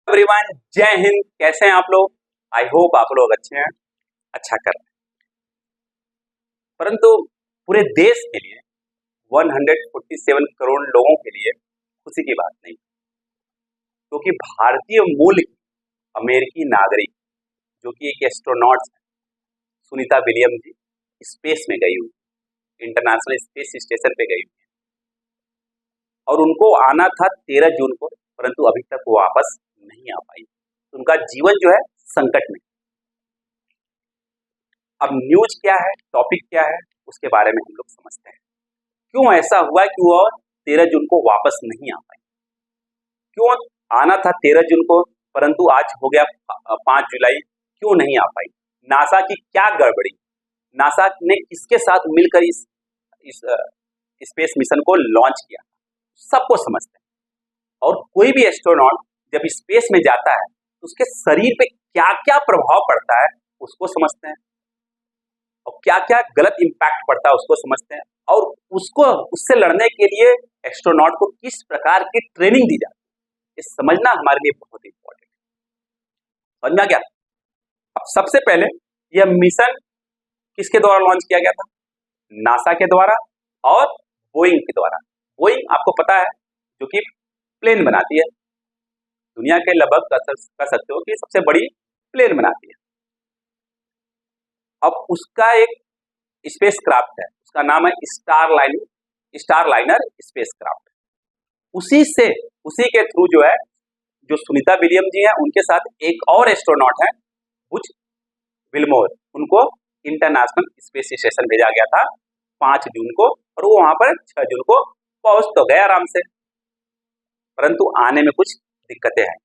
Everyone, जय हिंद। कैसे हैं आप लोग? आई होप आप लोग अच्छे हैं, अच्छा कर रहे हैं। परंतु पूरे देश के लिए 147 करोड़ लोगों के लिए खुशी की बात नहीं, क्योंकि भारतीय मूल की अमेरिकी नागरिक जो कि एक एस्ट्रोनॉट है, सुनीता विलियम्स जी, स्पेस में गई हुई, इंटरनेशनल स्पेस स्टेशन पे गई हुई और उनको आना था 13 जून को, परंतु अभी तक वो वापस नहीं आ पाई। उनका जीवन जो है संकट में। अब न्यूज क्या है, टॉपिक क्या है, उसके बारे में हम लोग समझते हैं। क्यों ऐसा हुआ कि वो 13 जून को वापस नहीं आ पाई? क्यों आना था 13 जून को, परंतु आज हो गया 5 जुलाई, क्यों नहीं आ पाई? नासा की क्या गड़बड़ी? नासा ने किसके साथ मिलकर इस स्पेस मिशन को लॉन्च किया? सबको समझते हैं। और कोई भी एस्ट्रोनॉट जब स्पेस में जाता है तो उसके शरीर पे क्या क्या प्रभाव पड़ता है उसको समझते हैं, और क्या क्या गलत इम्पैक्ट पड़ता है उसको समझते हैं, और उससे लड़ने के लिए एस्ट्रोनॉट को किस प्रकार की ट्रेनिंग दी जाती है, ये समझना हमारे लिए बहुत इंपॉर्टेंट है। समझना क्या? अब सबसे पहले यह मिशन किसके द्वारा लॉन्च किया गया था? नासा के द्वारा और बोइंग के द्वारा। बोइंग आपको पता है जो कि प्लेन बनाती है, दुनिया के लगभग कह सकते हो कि सबसे बड़ी प्लेन बनाती है। अब उसका एक स्पेस क्राफ्ट है, उसका नाम है स्टारलाइनर स्पेस क्राफ्ट। उसी के थ्रू जो है, जो सुनीता विलियम जी हैं, उनके साथ एक और एस्ट्रोनॉट है बुच विल्मोर, उनको इंटरनेशनल स्पेस स्टेशन भेजा गया था 5 जून को, और वो वहां पर 6 जून को पहुंच तो गए आराम से, परंतु आने में कुछ दिक्कतें हैं।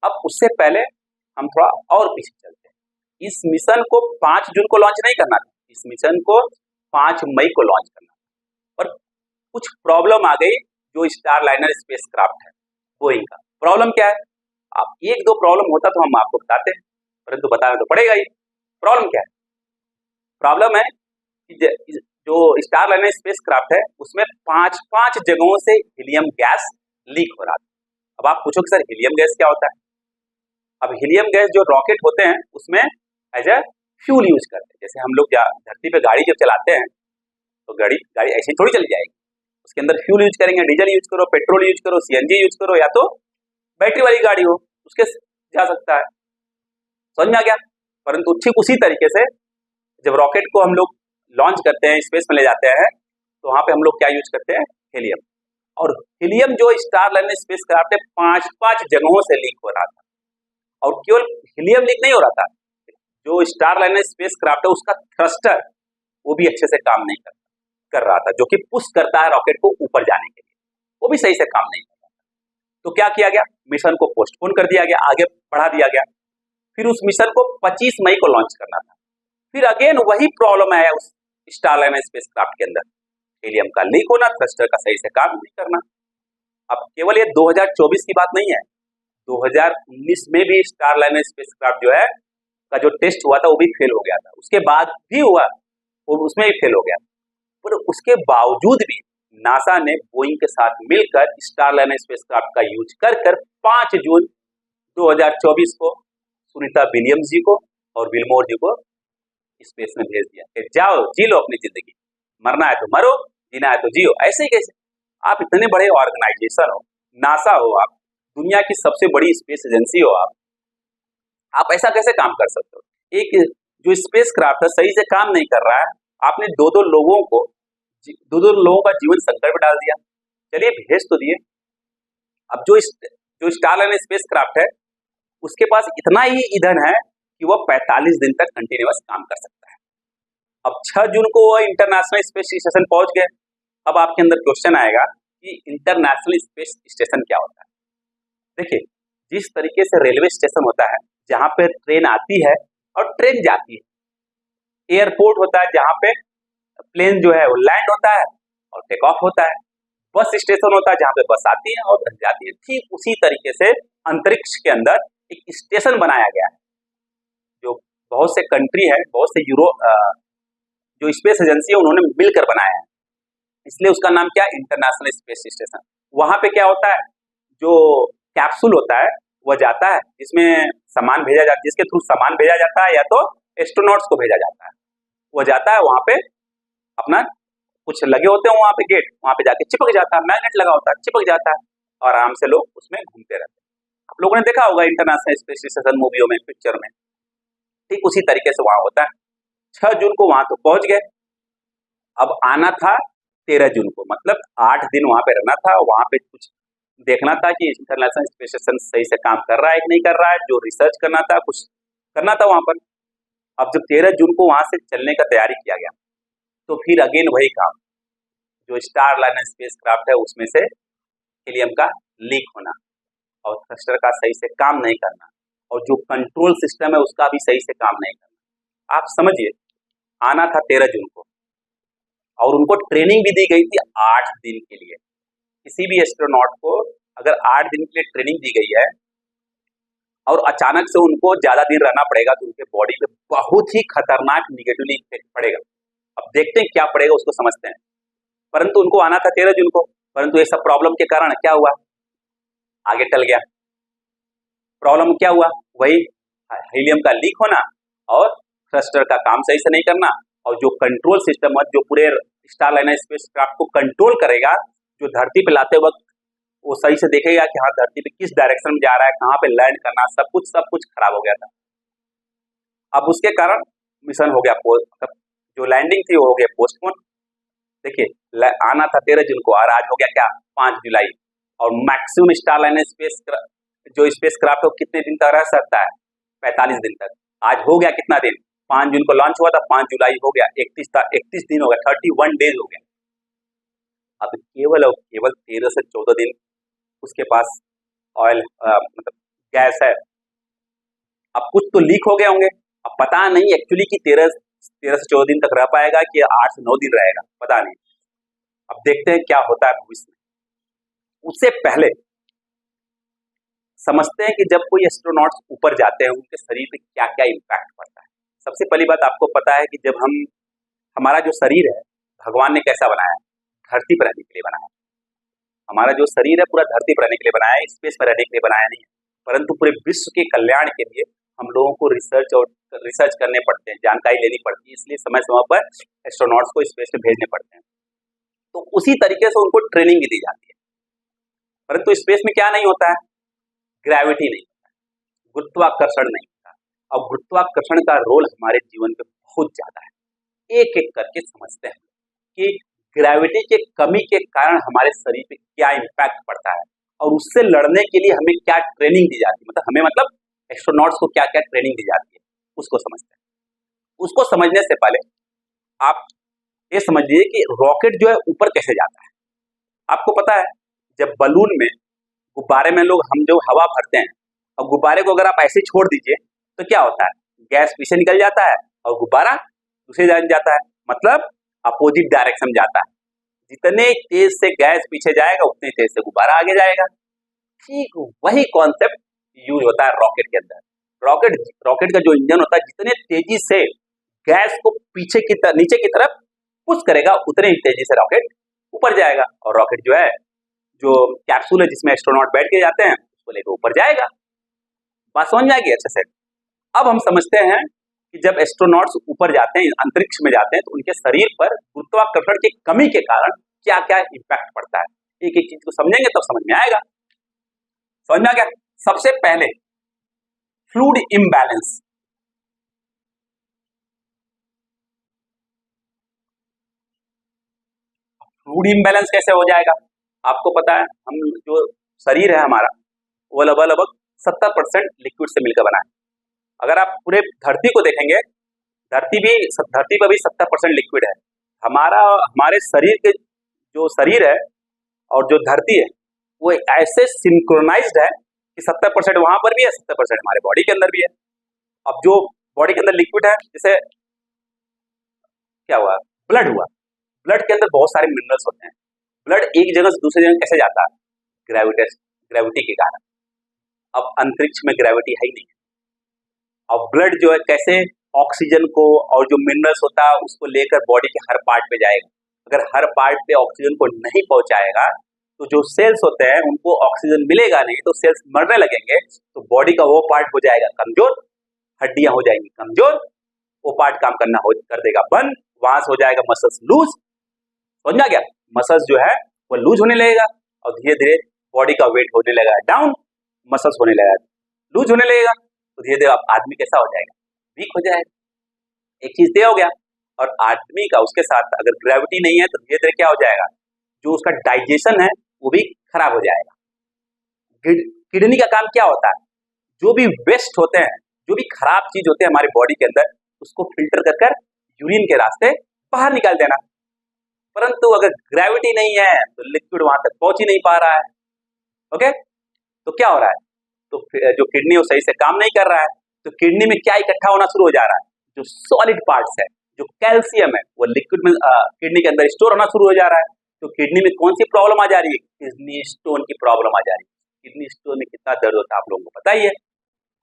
अब उससे पहले हम थोड़ा और पीछे चलते हैं। इस मिशन को 5 जून को लॉन्च नहीं करना था, इस मिशन को 5 मई को लॉन्च करना था, और कुछ प्रॉब्लम आ गई जो स्टारलाइनर स्पेस क्राफ्ट है बोइंग का। प्रॉब्लम क्या है? आप एक दो प्रॉब्लम होता तो हम आपको बताते हैं, परंतु बताना तो पड़ेगा ही। प्रॉब्लम क्या है? प्रॉब्लम है कि जो स्टारलाइनर स्पेस क्राफ्ट है उसमें 5 जगहों से हीलियम गैस लीक हो रहा था। अब आप पूछो कि सर हीलियम गैस क्या होता है? अब हीलियम गैस जो रॉकेट होते हैं उसमें एज ए फ्यूल यूज करते हैं। जैसे हम लोग धरती पे गाड़ी जब चलाते हैं तो गाड़ी ऐसे थोड़ी चल जाएगी, उसके अंदर फ्यूल यूज करेंगे, डीजल यूज करो, पेट्रोल यूज करो, सीएनजी यूज करो, या तो बैटरी वाली गाड़ी हो उसके जा सकता है। समझ में आ गया? परंतु ठीक उसी तरीके से जब रॉकेट को हम लोग लॉन्च करते हैं, स्पेस में ले जाते हैं, तो वहां पे हम लोग क्या यूज करते हैं? हीलियम। और हीलियम जो स्टारलाइनर स्पेस क्राफ्ट है 5 जगहों से लीक हो रहा था, और केवल हीलियम लीक नहीं हो रहा था, जो स्टारलाइनर स्पेस क्राफ्ट है उसका थ्रस्टर वो भी अच्छे से काम नहीं कर रहा था, जो कि पुश करता है रॉकेट को ऊपर जाने के लिए, वो भी सही से काम नहीं कर रहा था। तो क्या किया गया? मिशन को पोस्टपोन कर दिया गया, आगे बढ़ा दिया गया। फिर उस मिशन को 25 मई को लॉन्च करना था। फिर अगेन वही प्रॉब्लम आया उस स्टारलाइनर स्पेस क्राफ्ट के अंदर, हीलियम का लीक होना, थ्रस्टर का सही से काम नहीं करना। अब केवल ये 2024 की बात नहीं है, 2019 में भी स्टारलाइनर स्पेस क्राफ्ट जो है का जो टेस्ट हुआ था वो भी फेल हो गया था, उसके बाद भी हुआ और उसमें भी फेल हो गया। पर उसके बावजूद भी नासा ने बोइंग के साथ मिलकर स्टारलाइनर स्पेस क्राफ्ट का यूज कर 5 जून 2024 को सुनीता विलियम्स जी को और विल्मोर जी को स्पेस में भेज दिया कि जाओ जी लो अपनी जिंदगी, मरना है तो मरो, जीना है तो जियो। ऐसे ही कैसे? आप इतने बड़े ऑर्गेनाइजेशन हो, नासा हो, आप दुनिया की सबसे बड़ी स्पेस एजेंसी हो, आप ऐसा कैसे काम कर सकते हो? एक जो स्पेस क्राफ्ट है सही से काम नहीं कर रहा है, आपने दो लोगों का जीवन संकट में डाल दिया। चलिए भेज तो दिए। अब जो स्टारलाइनर स्पेस क्राफ्ट है उसके पास इतना ही ईंधन है कि वह 45 दिन तक कंटिन्यूअस काम कर सकता है। अब 6 जून को वह इंटरनेशनल स्पेस स्टेशन पहुंच गए। अब आपके अंदर क्वेश्चन आएगा कि इंटरनेशनल स्पेस स्टेशन क्या होता है? देखिए, जिस तरीके से रेलवे स्टेशन होता है जहां पे ट्रेन आती है और ट्रेन जाती है, एयरपोर्ट होता है जहां पे प्लेन जो है वो लैंड होता है और टेक ऑफ होता है, बस स्टेशन होता है जहां पे बस आती है और जाती है, ठीक उसी तरीके से अंतरिक्ष के अंदर एक स्टेशन बनाया गया है, जो बहुत से कंट्री है, बहुत से जो स्पेस एजेंसी है उन्होंने मिलकर बनाया है, इसलिए उसका नाम क्या है? International space station. वहां पे क्या होता है? जो कैप्सूल होता है वह जाता है जिसमें सामान भेजा जाता, जिसके थ्रू सामान भेजा जाता है या तो एस्ट्रोनॉट्स को भेजा जाता है। वह जाता है वहां पे, अपना कुछ लगे होते हैं वहां पे गेट, वहां पे जाके चिपक जाता है, मैग्नेट लगा होता है, चिपक जाता है और आराम से लोग उसमें घूमते रहते हैं। आप लोगों ने देखा होगा इंटरनेशनल स्पेस स्टेशन मूवियों में, पिक्चर में, ठीक उसी तरीके से वहां होता है। 6 जून को वहां तो पहुंच गए, अब आना था 13 जून को, मतलब 8 दिन वहां पे रहना था। वहां पे कुछ देखना था कि इंटरनेशनल स्पेस स्टेशन सही से काम कर रहा है कि नहीं कर रहा है, जो रिसर्च करना था, कुछ करना था वहां पर। अब जब 13 जून को वहां से चलने का तैयारी किया गया, तो फिर अगेन वही काम, जो स्टार लाइनर स्पेस क्राफ्ट है उसमें से हीलियम का लीक होना और थ्रस्टर का सही से काम नहीं करना और जो कंट्रोल सिस्टम है उसका भी सही से काम नहीं करना। आप समझिए, आना था 13 जून को और उनको ट्रेनिंग भी दी गई थी 8 दिन के लिए। किसी भी एस्ट्रोनॉट को अगर 8 दिन के लिए ट्रेनिंग दी गई है और अचानक से उनको ज्यादा दिन रहना पड़ेगा तो उनके बॉडी पे बहुत ही खतरनाक निगेटिवली इफेक्ट पड़ेगा। अब देखते हैं क्या पड़ेगा, उसको समझते हैं। परंतु उनको आना था 13 जून को, परंतु ये सब प्रॉब्लम के कारण क्या हुआ, आगे टल गया। प्रॉब्लम क्या हुआ, वही हीलियम का लीक होना और थ्रस्टर का काम सही से नहीं करना और जो कंट्रोल सिस्टम है, जो पूरे स्टार लाइनर स्पेसक्राफ्ट को कंट्रोल करेगा, जो धरती पे लाते वक्त वो सही से देखेगा कि हाँ धरती पे किस डायरेक्शन में जा रहा है, कहाँ पे लैंड करना, सब कुछ खराब हो गया था। अब उसके कारण मिशन हो गया, मतलब जो लैंडिंग थी वो हो गया पोस्टपोन। देखिए, आना था 13 जून को और आज हो गया क्या, 5 जुलाई। और मैक्सिमम स्टार लाइनर जो स्पेस क्राफ्ट है वो कितने दिन तक रह सकता है, 45 दिन तक। आज हो गया कितना दिन, 5 जून को लॉन्च हुआ था, 5 जुलाई हो गया, 31 दिन हो गया, 31 डेज हो गया। अब केवल और केवल 13 से 14 दिन उसके पास ऑयल मतलब गैस है। अब कुछ तो लीक हो गए होंगे, अब पता नहीं एक्चुअली कि 13 से 14 दिन तक रह पाएगा कि 8 से 9 दिन रहेगा, पता नहीं। अब देखते हैं क्या होता है भविष्य में। उससे पहले समझते हैं कि जब कोई एस्ट्रोनॉट्स ऊपर जाते हैं उनके शरीर पे क्या क्या इम्पैक्ट पड़ता है। सबसे पहली बात आपको पता है कि जब हमारा जो शरीर है भगवान ने कैसा बनाया है, धरती पर रहने के लिए बनाया है। हमारा जो शरीर है पूरा धरती पर रहने के लिए बनाया है, स्पेस पर रहने के लिए बनाया नहीं है। परंतु पूरे विश्व के कल्याण के लिए हम लोगों को रिसर्च करने पड़ते हैं, जानकारी लेनी पड़ती है, इसलिए समय समय पर एस्ट्रोनॉट्स को स्पेस में भेजने पड़ते हैं। तो उसी तरीके से उनको ट्रेनिंग भी दी जाती है। परंतु स्पेस में क्या नहीं होता है, ग्रेविटी नहीं होता है, गुरुत्वाकर्षण नहीं होता। और गुरुत्वाकर्षण का रोल हमारे जीवन में बहुत ज्यादा है। एक एक करके समझते हैं कि ग्रेविटी के कमी के कारण हमारे शरीर पे क्या इम्पैक्ट पड़ता है और उससे लड़ने के लिए हमें क्या ट्रेनिंग दी जाती है, मतलब एस्ट्रोनॉट्स को क्या क्या ट्रेनिंग दी जाती है, उसको समझते हैं। उसको समझने से पहले आप ये समझिए कि रॉकेट जो है ऊपर कैसे जाता है। आपको पता है, जब बलून में, गुब्बारे में हम जो हवा भरते हैं और गुब्बारे को अगर आप ऐसे छोड़ दीजिए तो क्या होता है, गैस पीछे निकल जाता है और गुब्बारा दूसरी जाने जाता है, मतलब अपोजिट डायरेक्शन में जाता है। जितने तेज से गैस पीछे जाएगा उतने तेज से गुब्बारा आगे जाएगा। ठीक वही कॉन्सेप्ट यूज होता है रॉकेट के अंदर। रॉकेट का जो इंजन होता है, जितने तेजी से गैस को नीचे की तरफ पुश करेगा उतने ही तेजी से रॉकेट ऊपर जाएगा और रॉकेट जो है, जो कैप्सूल है जिसमें एस्ट्रोनॉट बैठ के जाते हैं उसको लेकर ऊपर जाएगा। बात समझ में आएगी अच्छे से। अब हम समझते हैं कि जब एस्ट्रोनॉट्स ऊपर जाते हैं, अंतरिक्ष में जाते हैं, तो उनके शरीर पर गुरुत्वाकर्षण की कमी के कारण क्या क्या इम्पैक्ट पड़ता है। एक एक चीज को समझेंगे तब समझ में आएगा। समझ में आ गया। सबसे पहले फ्लूइड इम्बैलेंस। फ्लूइड इम्बैलेंस कैसे हो जाएगा, आपको पता है, हम जो शरीर है हमारा वो लगभग 70% लिक्विड से मिलकर बना है। अगर आप पूरे धरती को देखेंगे, धरती पर भी 70% लिक्विड है। हमारे शरीर के जो शरीर है और जो धरती है वो ऐसे सिंक्रोनाइज्ड है कि 70% वहां पर भी है, 70% हमारे बॉडी के अंदर भी है। अब जो बॉडी के अंदर लिक्विड है, जैसे क्या हुआ, ब्लड हुआ, ब्लड के अंदर बहुत सारे मिनरल्स होते हैं। ब्लड एक जगह से दूसरी जगह कैसे जाता है, ग्रेविटी के कारण। अब अंतरिक्ष में ग्रेविटी है ही नहीं, और ब्लड जो है कैसे ऑक्सीजन को और जो मिनरल्स होता है उसको लेकर बॉडी के हर पार्ट पे जाएगा। अगर हर पार्ट पे ऑक्सीजन को नहीं पहुंचाएगा तो जो सेल्स होते हैं उनको ऑक्सीजन मिलेगा नहीं, तो सेल्स मरने लगेंगे, तो बॉडी का वो पार्ट हो जाएगा कमजोर, हड्डियां हो जाएंगी कमजोर, वो पार्ट काम करना कर देगा बंद, वहां से हो जाएगा मसल्स लूज। समझ में आ गया? मसल्स जो है वो लूज होने लगेगा और धीरे धीरे बॉडी का वेट होने लगेगा डाउन, मसल्स होने लगेगा लूज होने लगेगा, तो धीरे धीरे आदमी कैसा हो जाएगा? वीक हो जाएगा। एक चीज ये हो गया। और आदमी का उसके साथ अगर ग्रेविटी नहीं है तो धीरे धीरे क्या हो जाएगा? जो उसका डाइजेशन है वो भी खराब हो जाएगा। किडनी का काम क्या होता है? जो भी वेस्ट होते हैं, जो भी खराब चीज होते हैं हमारे बॉडी के अंदर, उसको फिल्टर कर कर यूरिन के रास्ते बाहर निकाल देना। परंतु अगर ग्रेविटी नहीं है तो लिक्विड वहां तक पहुंच ही नहीं पा रहा है। ओके, तो क्या हो रहा है? तो जो किडनी वो सही से काम नहीं कर रहा है, तो किडनी में क्या इकट्ठा होना शुरू हो जा रहा है? जो सॉलिड पार्ट्स है, जो कैल्शियम है, वो लिक्विड में किडनी के अंदर स्टोर होना शुरू हो जा रहा है। तो किडनी में कौन सी प्रॉब्लम आ जा रही है? किडनी स्टोन की प्रॉब्लम आ जा रही है। किडनी स्टोन में कितना दर्द होता है आप लोगों को पता ही है।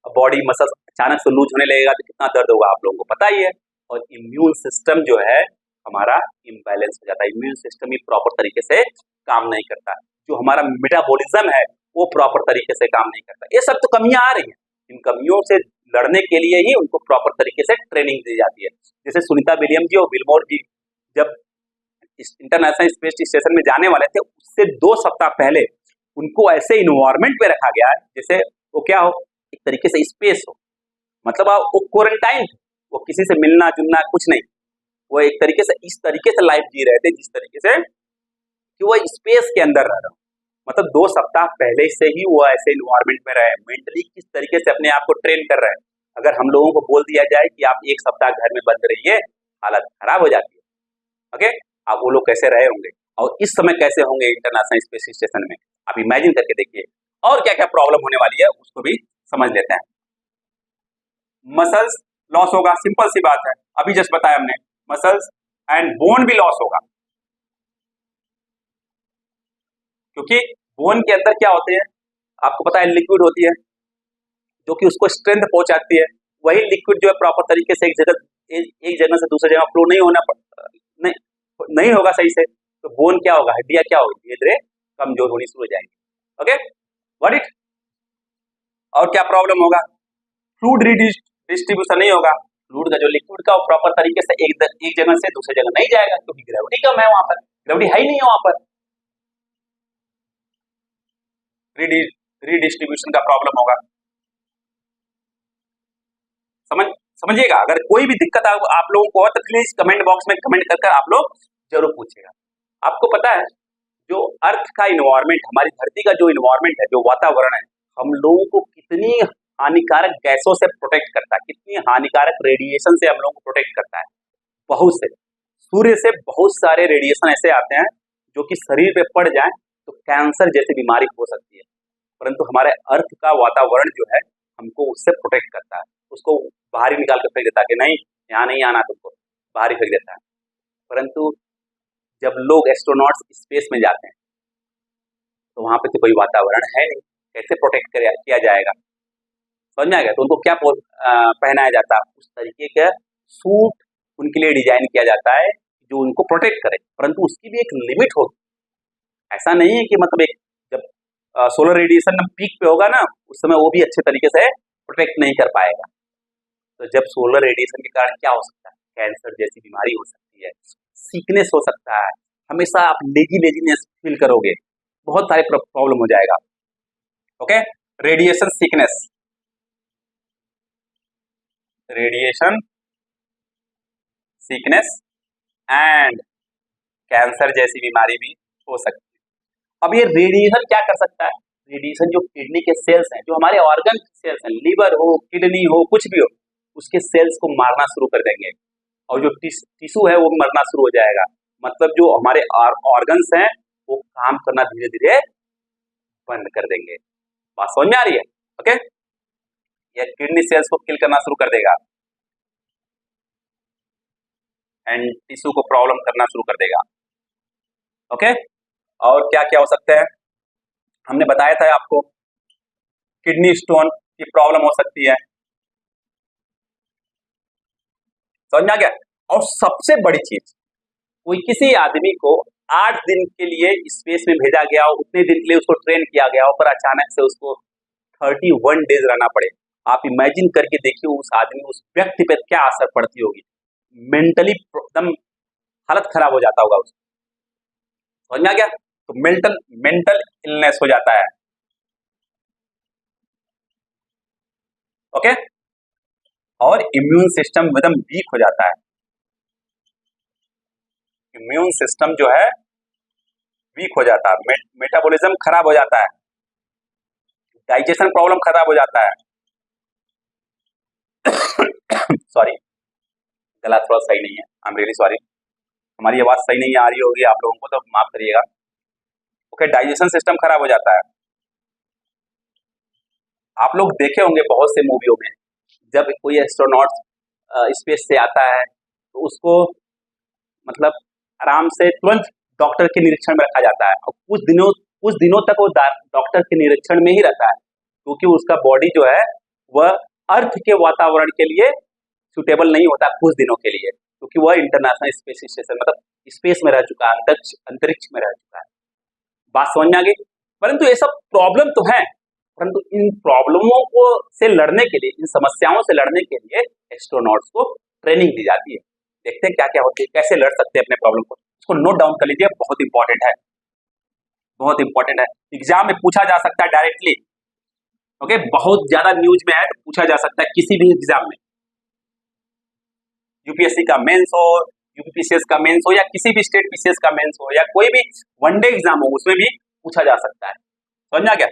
बॉडी मसल्स अचानक से लूज होने लगेगा तो कितना दर्द होगा आप लोगों को पता ही है। और इम्यून सिस्टम जो है हमारा इम्बैलेंस हो जाता है, इम्यून सिस्टम ही प्रॉपर तरीके से काम नहीं करता, जो हमारा मेटाबॉलिज्म है वो प्रॉपर तरीके से काम नहीं करता। ये सब तो कमियां आ रही हैं, इन कमियों से लड़ने के लिए ही उनको प्रॉपर तरीके से ट्रेनिंग दी जाती है। जैसे सुनीता विलियम जी और विल्मोर जी जब इंटरनेशनल स्पेस स्टेशन में जाने वाले थे, उससे 2 सप्ताह पहले उनको ऐसे इन्वायरमेंट में रखा गया है जैसे वो क्या हो, एक तरीके से स्पेस हो, मतलब वो क्वारंटाइन, वो किसी से मिलना जुलना कुछ नहीं, वो एक तरीके से इस तरीके से लाइफ जी रहे थे जिस तरीके से कि वो स्पेस के अंदर रह रहा हो। मतलब 2 सप्ताह पहले से ही वो ऐसे इन्वायरमेंट में रहे, मेंटली किस तरीके से अपने आप को ट्रेन कर रहे हैं। अगर हम लोगों को बोल दिया जाए कि आप 1 सप्ताह घर में बंद रहिए, हालत खराब हो जाती है। ओके, आप वो लोग कैसे रहे होंगे और इस समय कैसे होंगे इंटरनेशनल स्पेस स्टेशन में, आप इमेजिन करके देखिए। और क्या क्या प्रॉब्लम होने वाली है उसको भी समझ लेते हैं। मसल्स लॉस होगा, सिंपल सी बात है, अभी जस्ट बताया हमने, मसल्स एंड बोन भी लॉस होगा, क्योंकि बोन के अंदर क्या होते हैं आपको पता है, लिक्विड होती है जो कि उसको स्ट्रेंथ पहुंचाती है। वही लिक्विड जो है प्रॉपर तरीके से एक जगह से दूसरी जगह फ्लो नहीं होना नहीं होगा सही से, तो बोन क्या होगा, हड्डियां क्या होगी, धीरे धीरे कमजोर होनी शुरू हो जाएंगी। Okay, what it. और क्या प्रॉब्लम होगा? फ्लूइड डिस्ट्रीब्यूशन नहीं होगा, फ्लूइड का जो लिक्विड का वो प्रॉपर तरीके से एक जगह से दूसरी जगह नहीं जाएगा, क्योंकि ग्रेविटी कम है, वहां पर ग्रेविटी है ही नहीं है वहां पर। रीडिस्ट्रीब्यूशन का प्रॉब्लम होगा। समझिएगा, अगर कोई भी दिक्कत आप लोगों को हो तो प्लीज कमेंट बॉक्स में कमेंट कर आप लोग जरूर पूछिएगा। आपको पता है जो अर्थ का इन्वायरमेंट, हमारी धरती का जो इन्वायरमेंट है, जो वातावरण है, हम लोगों को कितनी हानिकारक गैसों से प्रोटेक्ट करता है, कितनी हानिकारक रेडिएशन से हम लोगों को प्रोटेक्ट करता है। बहुत से सूर्य से बहुत सारे रेडिएशन ऐसे आते हैं जो कि शरीर पे पड़ जाए तो कैंसर जैसी बीमारी हो सकती है, परंतु हमारे अर्थ का वातावरण जो है हमको उससे प्रोटेक्ट करता है, उसको बाहर ही निकाल कर फेंक देता है कि नहीं यहाँ नहीं आना तुमको, बाहर ही फेंक देता है। परंतु जब लोग एस्ट्रोनॉट्स स्पेस में जाते हैं तो वहां पे तो कोई वातावरण है नहीं, कैसे प्रोटेक्ट किया जाएगा? समझ में आ गया? तो उनको क्या पहनाया जाता है, उस तरीके का सूट उनके लिए डिजाइन किया जाता है जो उनको प्रोटेक्ट करे, परंतु उसकी भी एक लिमिट होगी। ऐसा नहीं है कि मतलब एक जब सोलर रेडिएशन पीक पे होगा ना, उस समय वो भी अच्छे तरीके से प्रोटेक्ट नहीं कर पाएगा। तो जब सोलर रेडिएशन के कारण क्या हो सकता है, कैंसर जैसी बीमारी हो सकती है, सीकनेस हो सकता है, हमेशा आप लेजीनेस फील करोगे, बहुत सारे प्रॉब्लम हो जाएगा। Okay, radiation sickness, radiation sickness and cancer जैसी बीमारी भी हो सकती है। अब ये रेडिएशन क्या कर सकता है? रेडिएशन जो किडनी के सेल्स हैं, जो हमारे ऑर्गन सेल्स हैं, लिवर हो, किडनी हो, कुछ भी हो, उसके सेल्स को मारना शुरू कर देंगे और जो टिश्यू है वो मरना शुरू हो जाएगा। मतलब जो हमारे ऑर्गन्स हैं वो काम करना धीरे धीरे बंद कर देंगे। बात समझ में आ रही है? ओके, ये किडनी सेल्स को किल करना शुरू कर देगा एंड टिश्यू को प्रॉब्लम करना शुरू कर देगा। ओके, और क्या क्या हो सकते हैं? हमने बताया था आपको, किडनी स्टोन की प्रॉब्लम हो सकती है, समझ में आ गया? और सबसे बड़ी चीज, कोई किसी आदमी को 8 दिन के लिए स्पेस में भेजा गया हो, उतने दिन के लिए उसको ट्रेन किया गया हो, पर अचानक से उसको 31 डेज रहना पड़े। आप इमेजिन करके देखिए उस आदमी, उस व्यक्ति पे क्या असर पड़ती होगी। मेंटली एकदम हालत खराब हो जाता होगा उसका। समझ में आ गया? तो मेंटल मेंटल इलनेस हो जाता है। ओके, और इम्यून सिस्टम एकदम वीक हो जाता है। इम्यून सिस्टम जो है वीक हो जाता है, मेटाबॉलिज्म खराब हो जाता है, डाइजेशन प्रॉब्लम खराब हो जाता है। सॉरी, गला थोड़ा सही नहीं है, आई एम रियली सॉरी। हमारी आवाज सही नहीं आ रही होगी आप लोगों को, तो माफ करिएगा। ओके, डाइजेशन सिस्टम खराब हो जाता है। आप लोग देखे होंगे बहुत से मूवियों में, जब कोई एस्ट्रोनॉट स्पेस से आता है तो उसको मतलब आराम से तुरंत डॉक्टर के निरीक्षण में रखा जाता है, और कुछ दिनों तक वो डॉक्टर के निरीक्षण में ही रहता है, क्योंकि उसका बॉडी जो है वह अर्थ के वातावरण के लिए सुटेबल नहीं होता कुछ दिनों के लिए, क्योंकि वह इंटरनेशनल स्पेस स्टेशन मतलब स्पेस में रह चुका है, अंतरिक्ष में रह चुका है। बात समझ में आ गई? परंतु ये सब प्रॉब्लम तो है, परंतु इन प्रॉब्लमों को से लड़ने के लिए, इन समस्याओं से लड़ने के लिए एस्ट्रोनॉट्स को ट्रेनिंग दी जाती है। देखते हैं क्या क्या होती है, कैसे लड़ सकते हैं अपने प्रॉब्लम को। इसको नोट डाउन कर लीजिए, बहुत इंपॉर्टेंट है, बहुत इंपॉर्टेंट है। एग्जाम में पूछा जा सकता है डायरेक्टली। ओके, बहुत ज्यादा न्यूज में है तो पूछा जा सकता है किसी भी एग्जाम में, यूपीएससी का मेंस हो, यूपीपीसीएस का मेंस हो, या किसी भी स्टेट पीसीएस का मेंस हो, या कोई भी वनडे एग्जाम हो, उसमें भी पूछा जा सकता है। समझ में आ गया?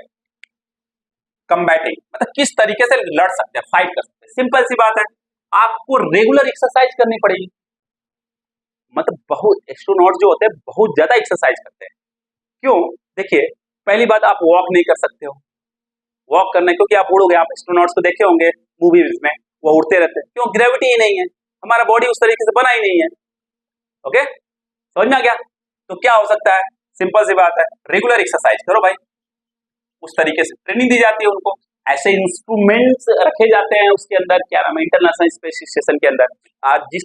कंबैटिंग मतलब किस तरीके से लड़ सकते हैं, फाइट कर सकते हैं। सिंपल सी बात है, आपको रेगुलर एक्सरसाइज करनी पड़ेगी। मतलब बहुत एस्ट्रोनॉट जो होते हैं बहुत ज्यादा एक्सरसाइज करते हैं। क्यों? देखिए, पहली बात, आप वॉक नहीं कर सकते हो। वॉक करने क्योंकि आप उड़ोगे। आप एस्ट्रोनॉट्स को देखे होंगे मूवीज में, वो उड़ते रहते हैं। क्यों? ग्रेविटी ही नहीं है, हमारा बॉडी उस तरीके से बना ही नहीं है। ओके, समझ में आ गया? तो क्या हो सकता है? सिंपल सी बात है, रेगुलर एक्सरसाइज करो भाई। उस तरीके से ट्रेनिंग दी जाती है उनको। ऐसे इंस्ट्रूमेंट्स रखे जाते हैं उसके अंदर, क्या नाम है, इंटरनेशनल स्पेस स्टेशन के अंदर। आज जिस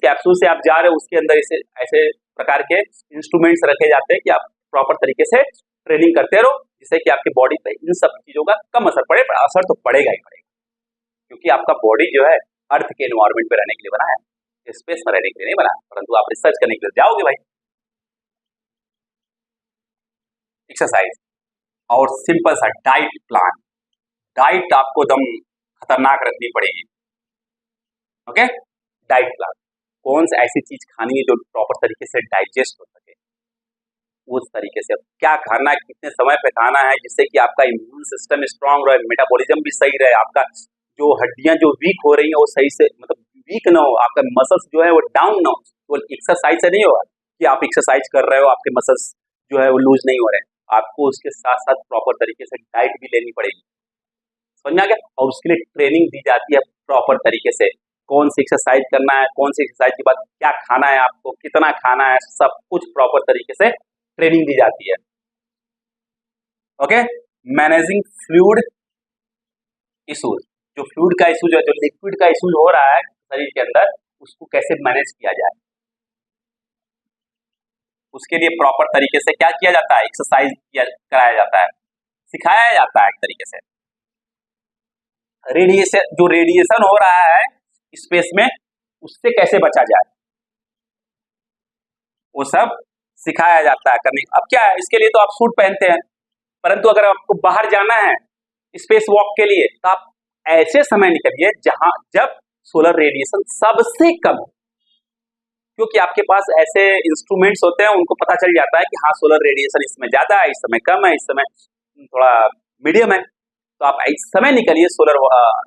कैप्सूल से आप जा रहे हो उसके अंदर ऐसे प्रकार के इंस्ट्रूमेंट्स रखे जाते हैं कि आप प्रॉपर तरीके से ट्रेनिंग करते रहो, जिससे कि आपकी बॉडी पे इन सब चीजों का कम असर पड़े। पर असर तो पड़ेगा ही पड़ेगा, क्योंकि आपका बॉडी जो है अर्थ के एनवायरमेंट पे रहने के लिए बना है, स्पेस में रहने के लिए नहीं बना। परंतु आप रिसर्च करने के लिए जाओगे भाई। एक्सरसाइज और सिंपल सा डाइट प्लान। डाइट आपको दम खतरनाक रखनी पड़ेगी। ओके, डाइट प्लान, कौन सी ऐसी चीज खानी है जो प्रॉपर तरीके से डाइजेस्ट हो सके, उस तरीके से क्या खाना है, कितने समय पे खाना है, जिससे कि आपका इम्यून सिस्टम स्ट्रांग रहे, मेटाबॉलिज्म भी सही रहे, आपका जो हड्डियां जो वीक हो रही है वो सही से मतलब वीक ना हो, आपका मसल्स जो है वो डाउन ना हो। तो एक्सरसाइज से नहीं होगा कि आप एक्सरसाइज कर रहे हो आपके मसल्स जो है वो लूज नहीं हो रहे हैं। आपको उसके साथ साथ प्रॉपर तरीके से डाइट भी लेनी पड़ेगी। समझ में आ गया? और उसके लिए ट्रेनिंग दी जाती है प्रॉपर तरीके से, कौन सी एक्सरसाइज करना है, कौन सी एक्सरसाइज के बाद क्या खाना है, आपको कितना खाना है, सब कुछ प्रॉपर तरीके से ट्रेनिंग दी जाती है। ओके, मैनेजिंग फ्लूइड इशूज, जो फ्लूइड का इशू जो लिक्विड का इशू हो रहा है शरीर के अंदर, उसको कैसे मैनेज किया जाए, उसके लिए प्रॉपर तरीके से क्या किया जाता है, एक्सरसाइज कराया जाता है, सिखाया जाता है एक तरीके से। रेडिएशन हो रहा है स्पेस में, उससे कैसे बचा जाए, वो सब सिखाया जाता है करने। अब क्या है, इसके लिए तो आप सूट पहनते हैं, परंतु अगर आपको बाहर जाना है स्पेस वॉक के लिए, तो आप ऐसे समय निकलिए जब सोलर रेडिएशन सबसे कम हो, क्योंकि आपके पास ऐसे इंस्ट्रूमेंट्स होते हैं, उनको पता चल जाता है कि हाँ सोलर रेडिएशन इस समय ज्यादा है, इस समय कम है, इस समय थोड़ा मीडियम है। तो आप इस समय निकलिए सोलर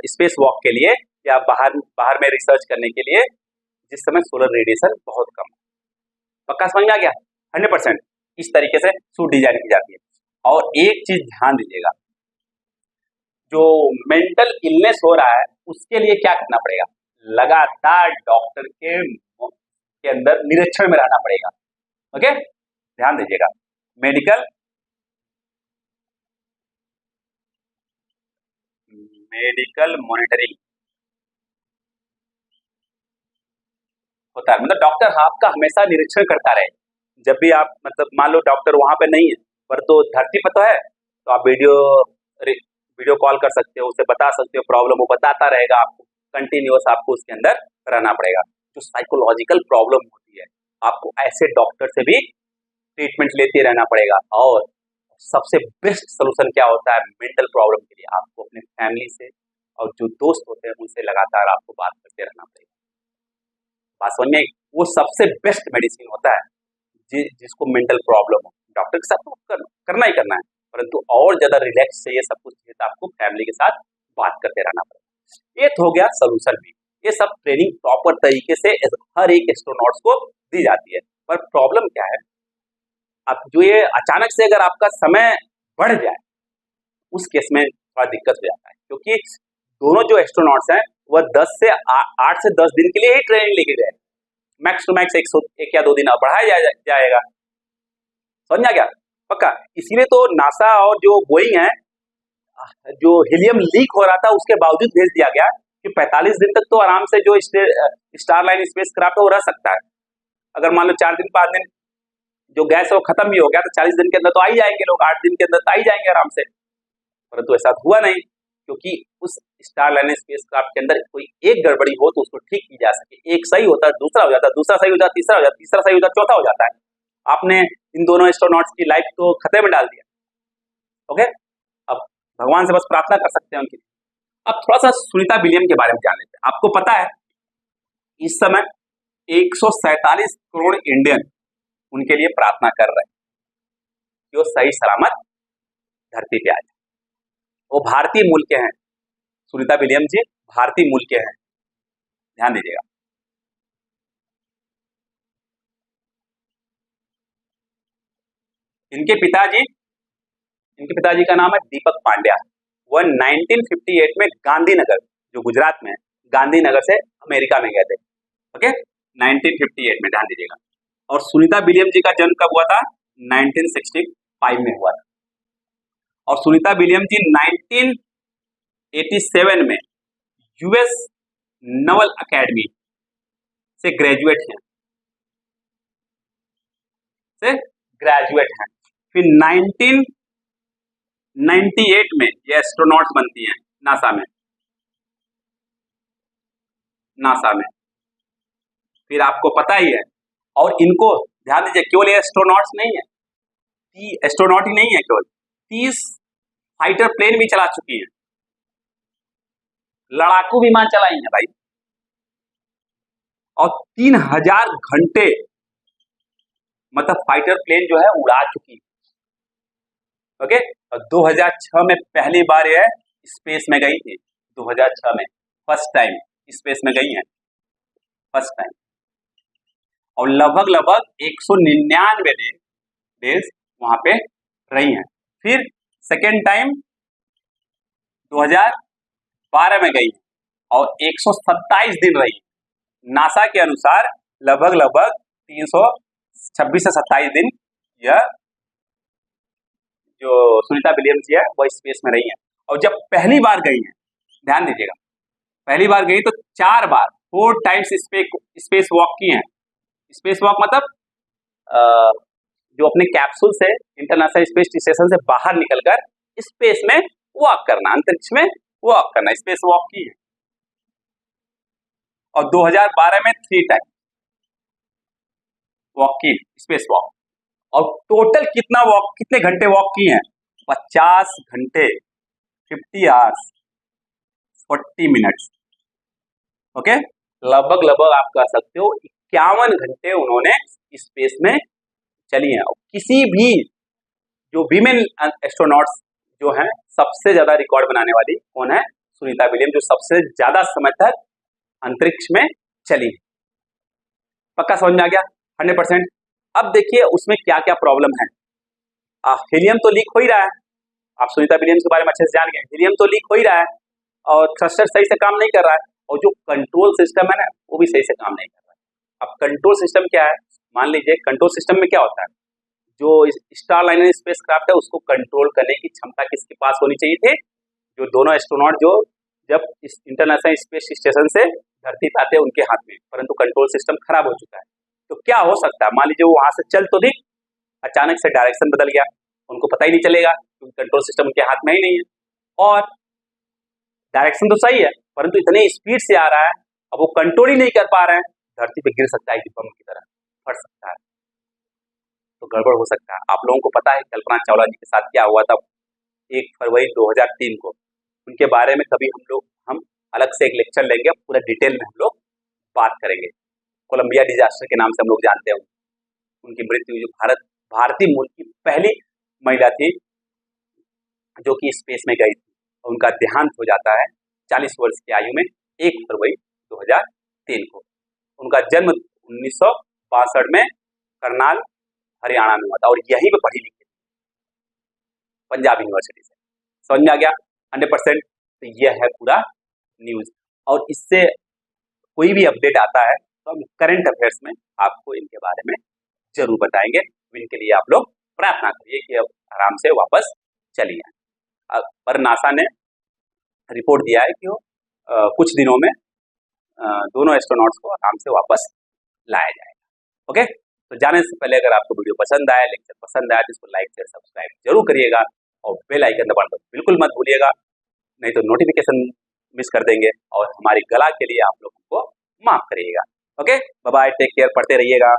स्पेस वॉक के लिए, या बाहर में रिसर्च करने के लिए, जिस समय सोलर रेडिएशन बहुत कम है। पक्का समझ में आ गया? 100% इस तरीके से सूट डिजाइन की जाती है। और एक चीज ध्यान दीजिएगा, जो मेंटल इलनेस हो रहा है उसके लिए क्या करना पड़ेगा, लगातार डॉक्टर के अंदर निरीक्षण में रहना पड़ेगा। ओके, ध्यान दीजिएगा, मेडिकल मॉनिटरिंग होता है, मतलब डॉक्टर आपका हमेशा निरीक्षण करता रहे जब भी आप मतलब मान लो डॉक्टर वहां पे नहीं है पर तो धरती पर तो है, तो आप वीडियो कॉल कर सकते हो, उसे बता सकते हो प्रॉब्लम, वो बताता रहेगा आपको, कंटिन्यूअस आपको उसके अंदर रहना पड़ेगा। जो साइकोलॉजिकल प्रॉब्लम होती है आपको ऐसे डॉक्टर से भी ट्रीटमेंट लेते रहना पड़ेगा। और सबसे बेस्ट सोल्यूशन क्या होता है मेंटल प्रॉब्लम के लिए, आपको अपने फैमिली से और जो दोस्त होते हैं उनसे लगातार आपको बात करते रहना पड़ेगा। बात समझ में आई? वो सबसे बेस्ट मेडिसिन होता है जिसको मेंटल प्रॉब्लम हो। डॉक्टर के साथ तो करना ही करना है, परंतु और ज्यादा रिलैक्स चाहिए, सब कुछ चाहिए तो आपको फैमिली के साथ बात करते रहना पड़ेगा। ये तो हो गया सोल्यूशन भी। ये सब ट्रेनिंग प्रॉपर तरीके से हर एक एस्ट्रोनॉट्स को दी जाती है। पर प्रॉब्लम क्या है, अब जो ये अचानक से अगर आपका समय बढ़ जाए उस केस में थोड़ा दिक्कत हो जाता है, क्योंकि दोनों जो एस्ट्रोनॉट्स हैं वह 8 से 10 दिन के लिए ही ट्रेनिंग लेके गए, मैक्स टू मैक्स 1 या 2 दिन और बढ़ाया जाएगा। समझ आ गया? पक्का। इसीलिए तो नासा और जो बोइंग है, जो हीलियम लीक हो रहा था उसके बावजूद भेज दिया गया कि 45 दिन तक तो आराम से जो स्टारलाइन स्पेस क्राफ्ट है वो रह सकता है। अगर मान लो 4 दिन 5 दिन जो गैस है वो खत्म भी हो गया तो 40 दिन के अंदर तो आ ही जाएंगे लोग, 8 दिन के अंदर तो आ ही जाएंगे आराम से। परंतु ऐसा हुआ नहीं, क्योंकि उस स्टारलाइन स्पेस क्राफ्ट के अंदर कोई एक गड़बड़ी हो तो उसको ठीक की जा सके। एक सही होता है, दूसरा हो जाता है, दूसरा सही हो जाता है, तीसरा हो जाता है, तीसरा सही हो जाता है, चौथा हो जाता है। आपने इन दोनों एस्ट्रोनॉट्स की लाइफ तो खतरे में डाल दिया। ओके, अब भगवान से बस प्रार्थना कर सकते हैं उनकी। अब थोड़ा सा सुनीता विलियम के बारे में जान लेते हैं। आपको पता है इस समय 147 करोड़ इंडियन उनके लिए प्रार्थना कर रहे हैं कि वो सही सलामत धरती पे आ जाए। वो भारतीय मूल के हैं, सुनीता विलियम जी भारतीय मूल के हैं, ध्यान दीजिएगा। इनके पिताजी का नाम है दीपक पांड्या। वह 1958 में गांधीनगर, जो गुजरात में है, गांधीनगर से अमेरिका में गए थे। ओके, 1958 में, ध्यान दीजिएगा। और सुनीता विलियम जी का जन्म कब हुआ था? 1965 में हुआ था। और सुनीता विलियम जी 1987 में यूएस नवल अकेडमी से ग्रेजुएट हैं। फिर 1998 में ये एस्ट्रोनॉट्स बनती हैं नासा में। फिर आपको पता ही है, और इनको ध्यान दीजिए, केवल ये एस्ट्रोनॉट्स नहीं है, एस्ट्रोनॉट ही नहीं है, केवल 30 फाइटर प्लेन भी चला चुकी है, लड़ाकू विमान चलाई है भाई, और 3000 घंटे मतलब फाइटर प्लेन जो है उड़ा चुकी है। ओके, और 2006 में पहली बार यह स्पेस में गई थी। 2006 में फर्स्ट टाइम स्पेस में गई है, फर्स्ट टाइम। और लगभग 199 डेज वहां पे रही हैं। फिर सेकेंड टाइम 2012 में गई और 127 दिन रही। नासा के अनुसार लगभग 326 से 27 दिन यह जो सुनीता विलियम्स है वह स्पेस में रही है। और जब पहली बार गई है, ध्यान दीजिएगा, पहली बार गई तो 4 टाइम्स स्पेस वॉक की हैं। स्पेस वॉक मतलब जो अपने कैप्सूल से इंटरनेशनल स्पेस स्टेशन से बाहर निकलकर स्पेस में वॉक करना, अंतरिक्ष में वॉक करना, स्पेस वॉक की है। और 2012 में 3 टाइम वॉक की, स्पेस वॉक। और टोटल कितने घंटे वॉक की हैं? 50 घंटे, 50 आवर्स 40 मिनट्स। ओके, लगभग आप कह सकते हो 51 घंटे उन्होंने स्पेस में चली हैं। किसी भी जो वीमेन एस्ट्रोनॉट्स जो हैं, सबसे ज्यादा रिकॉर्ड बनाने वाली कौन है? सुनीता विलियम, जो सबसे ज्यादा समय तक अंतरिक्ष में चली। पक्का समझ में आ गया? 100%। अब देखिए उसमें क्या क्या प्रॉब्लम है। हीलियम तो लीक हो ही रहा है, आप सुनीता विलियम्स के बारे में अच्छे से जान गए। हीलियम तो लीक हो ही रहा है और थ्रस्टर सही से काम नहीं कर रहा है, और जो कंट्रोल सिस्टम है ना वो भी सही से काम नहीं कर रहा है। अब कंट्रोल सिस्टम क्या है? मान लीजिए कंट्रोल सिस्टम में क्या होता है, जो स्टारलाइनर स्पेस क्राफ्ट है उसको कंट्रोल करने की क्षमता किसके पास होनी चाहिए थी? जो दोनों एस्ट्रोनॉट जो जब इंटरनेशनल स्पेस स्टेशन से धरती पे आते हैं उनके हाथ में, परंतु कंट्रोल सिस्टम खराब हो चुका है। तो क्या हो सकता है, मान लीजिए वो वहां से चल तो दी, अचानक से डायरेक्शन बदल गया, उनको पता ही नहीं चलेगा क्योंकि कंट्रोल सिस्टम उनके हाथ में ही नहीं है, और डायरेक्शन तो सही है परंतु इतने स्पीड से आ रहा है, अब वो कंट्रोल ही नहीं कर पा रहे हैं, धरती पे गिर सकता है कि बम की तरह फट सकता है, तो गड़बड़ हो सकता है। आप लोगों को पता है कल्पना चावला जी के साथ क्या हुआ था 1 फरवरी 2003 को, उनके बारे में कभी हम अलग से एक लेक्चर लेंगे, पूरा डिटेल में हम लोग बात करेंगे। कोलंबिया डिजास्टर के नाम से हम लोग जानते हैं, उनकी मृत्यु जो भारतीय मूल की पहली महिला थी जो कि स्पेस में गई थी, उनका देहांत हो जाता है 40 वर्ष की आयु में 1 फरवरी 2003 को। उनका जन्म 1962 में करनाल हरियाणा में हुआ था, और यहीं पे पढ़ी लिखी थी, पंजाब यूनिवर्सिटी से। समझ में आ गया 100%। तो यह है पूरा न्यूज, और इससे कोई भी अपडेट आता है तो हम करंट अफेयर्स में आपको इनके बारे में जरूर बताएंगे। इनके लिए आप लोग प्रार्थना करिए कि अब आराम से वापस चलिए। पर नासा ने रिपोर्ट दिया है कि वो कुछ दिनों में दोनों एस्ट्रोनॉट्स को आराम से वापस लाया जाएगा। ओके, तो जाने से पहले अगर आपको वीडियो पसंद आया, लेक्चर पसंद आया, तो इसको लाइक शेयर सब्सक्राइब जरूर करिएगा, और बेल आइकन दबाना तो बिल्कुल मत भूलिएगा, नहीं तो नोटिफिकेशन मिस कर देंगे, और हमारी गला के लिए आप लोगों को माफ करिएगा। Okay, bye bye, take care, पढ़ते रहिएगा।